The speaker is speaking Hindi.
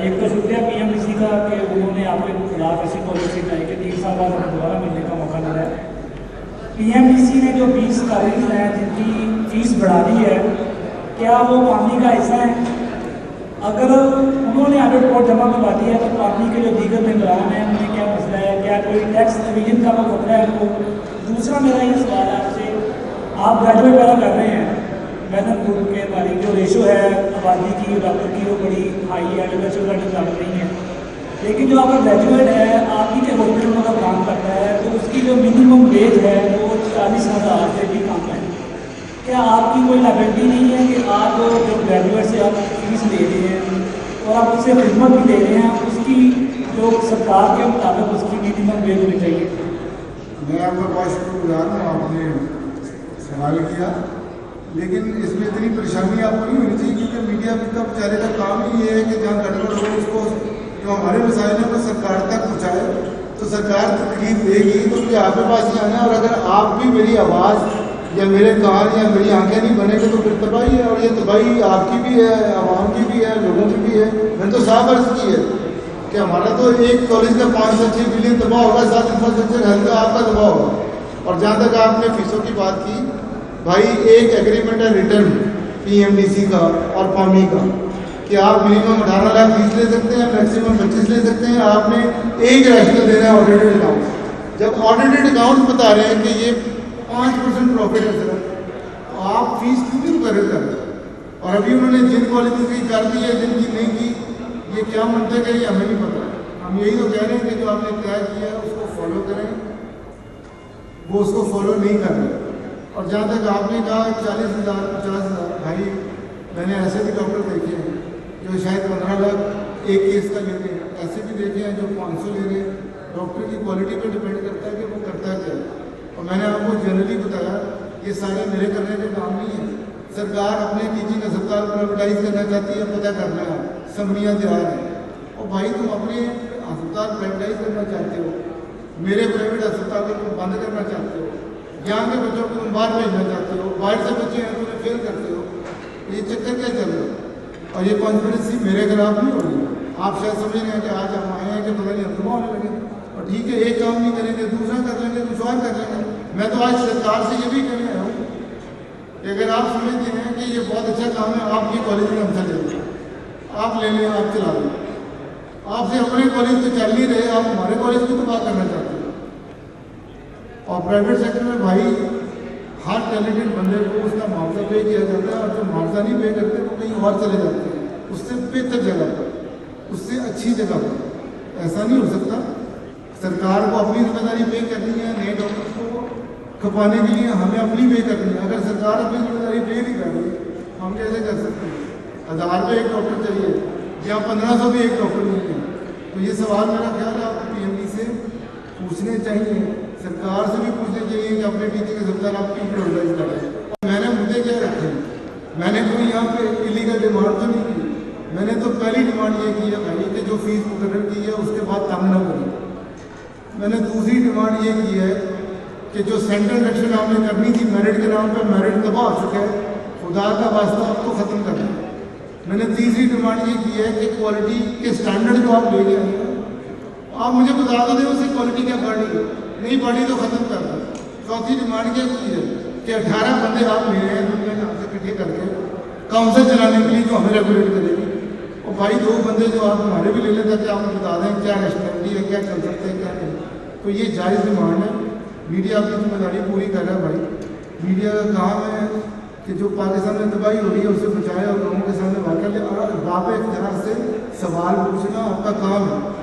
एक तो शुक्रिया पीएमडीसी का कि उन्होंने आपके खिलाफ ऐसी पॉलिसी लाई कि 3 साल बाद हमें दोबारा मिलने का मौका मिला है। पीएमडीसी ने जो 20 कॉलेज हैं जिनकी फीस बढ़ा दी है, क्या वो पानी का हिस्सा है? अगर उन्होंने ऑडिट रिपोर्ट जमा करवा दी है तो पानी के जो दीगर मेम्बरान हैं उन्हें क्या मसला है? क्या कोई टैक्स डिवीजन का वो खतरा है उनको? दूसरा मेरा ये सवाल है आपसे, आप ग्रेजुएट पैदा कर रहे हैं, मैडम ग्रुप के बारी जो रेशो है आबादी की डॉक्टर की वो बड़ी हाई है, एग्रीकल्चर का डिजाइन नहीं है, लेकिन जो आपका ग्रेजुएट है आप ही के हॉस्पिटल में अगर काम करता है तो उसकी जो मिनिमम वेज है वो 40,000 से भी कम है। क्या आपकी कोई लाइबिलिटी नहीं है कि आप जो ग्रेजुएट से आप फीस ले रहे हैं और आप उसे खिदमत भी दे रहे हैं, उसकी जो सरकार के मुताबिक उसकी मिनिमम वेज होनी चाहिए? मैं आपका बहुत शुक्रगुजार हूँ, आपने सवाल किया, लेकिन इसमें इतनी परेशानी आपको नहीं होनी चाहिए क्योंकि मीडिया का बेचारे का काम ही ये है कि जहाँ गड़बड़ हो उसको जो हमारे मसाइल हैं वो सरकार तक पहुँचाए, तो सरकार तकलीफ देगी तो फिर आपके पास ही आना है। और अगर आप भी मेरी आवाज़ या मेरे कान या मेरी आंखें नहीं बनेंगे तो फिर तबाही है, और ये तबाही आपकी भी है, आवाम की भी है, लोगों की भी है। मैंने तो साफ अर्ज की है कि हमारा तो एक कॉलेज का 5 से 6 बिलियन तबाह होगा, साथ इंफ्रास्ट्रक्चर हेल्थ का आपका तबाह होगा। और जहाँ तक आपने फीसों की बात की, भाई एक एग्रीमेंट है रिटर्न पीएमडीसी का और पामी का कि आप मिनिमम 18 लाख फीस ले सकते हैं, मैक्सिमम 25 ले सकते हैं। आपने एक रैशनल देना है ऑडिटेड अकाउंट। जब ऑडिटेड अकाउंट बता रहे हैं कि ये 5% प्रॉफिट है सर, तो आप फीस क्यों कर रहे हैं? और अभी उन्होंने जिन कॉलेज की कर दी है, जिनकी नहीं की, ये क्या मंतक है ये हमें नहीं पता। हम यही तो कह रहे हैं कि जो आपने तय किया है उसको फॉलो करें, वो उसको फॉलो नहीं कर रहे। और जहाँ तक आपने कहा 40,000 50,000, भाई मैंने ऐसे भी डॉक्टर देखे हैं जो शायद 15 लाख एक केस का ले रहे हैं, ऐसे भी देखे हैं जो 500 ले रहे हैं। डॉक्टर की क्वालिटी पर डिपेंड करता है कि वो करता क्या है। और मैंने आपको जनरली बताया ये सारे मेरे करने के काम नहीं है। सरकार अपने टीचिंग अस्पताल प्राइवेटाइज करना चाहती है, पता करना है, सम्मियाँ तैयार हैं। और भाई तुम अपने अस्पताल प्राइवेटाइज करना चाहते हो, मेरे प्राइवेट अस्पतालों को बंद करना चाहते हो, यहाँ के बच्चों को तुम बाहर भेजना चाहते हो, बाहर से बच्चे हैं तो उन्हें फेल करते हो, ये चक्कर क्या चल रहा है? और ये कॉन्स्पिरेसी मेरे खिलाफ नहीं हो रही। आप शायद समझ रहे हैं कि आज हम आए हैं कि पता नहीं हम होने लगे, और ठीक है एक काम नहीं करेंगे दूसरा कर लेंगे, कुछ और कर लेंगे। मैं तो आज सरकार से ये भी कहने आया हूँ कि अगर आप समझते हैं कि ये बहुत अच्छा काम है, आपकी कॉलेज में हम चले जाए, आप ले लें, आप चला लें। आपसे अपने कॉलेज तो चल नहीं रहे, आप हमारे कॉलेज को तबाह करना चाहते हैं। और प्राइवेट सेक्टर में भाई हर टैलेंटेड बंदे को उसका मुआवजा पे किया जाता है, और जो मुआवजा नहीं पे करते वो कहीं और चले जाते हैं उससे बेहतर जगह पर, उससे अच्छी जगह पर। ऐसा नहीं हो सकता। सरकार को अपनी जिम्मेदारी पे करनी है, नए डॉक्टर्स को खपाने के लिए हमें अपनी पे करनी है। अगर सरकार अपनी जिम्मेदारी पे नहीं कर रही हम कैसे कर सकते हैं? 1000 पे एक डॉक्टर चाहिए या 1500 भी एक डॉक्टर नहीं है। तो ये सवाल मेरा ख्याल है आपको पीएमडी से पूछने चाहिए, सरकार से भी पूछने चाहिए कि अपने टीचिंग अस्पताल आप क्यों प्राइवेटाइज कर रहे हैं। मैंने मुद्दे क्या रखे? मैंने कोई यहाँ पे इलीगल डिमांड तो नहीं की। मैंने तो पहली डिमांड ये की है भाई कि जो फीस मुकर्रर की है उसके बाद तंग न करें। मैंने दूसरी डिमांड ये की है कि जो सेंट्रल इलेक्शन आपने करनी थी मेरिट के नाम पर, मेरिट तबाह हो चुका है, खुदा का वास्ता आपको ख़त्म करना है। मैंने तीसरी डिमांड ये की है कि क्वालिटी के स्टैंडर्ड जो आप ले गए हैं आप मुझे बता दो उससे क्वालिटी क्या बढ़ी, नहीं बढ़ी तो ख़त्म कर दो। चौथी डिमांड क्या की है कि 18 बंदे आप ले रहे हैं दुनिया में आपसे इकट्ठे करके काउंसिल चलाने के लिए जो हमें रेगुलेट करेगी। और भाई 2 बंदे जो आप हमारे भी ले लें ताकि आप बता दें क्या नेशनलिटी है, क्या चल सकते हैं, क्या नहीं। तो ये जायज़ डिमांड है। मीडिया अपनी जिम्मेदारी पूरी कर रहा है। भाई मीडिया का काम है कि जो पाकिस्तान में तबाही हो रही है उससे बचाए और लोगों के सामने वाक़या ले। और बाप इख्तियार से सवाल पूछना आपका काम है।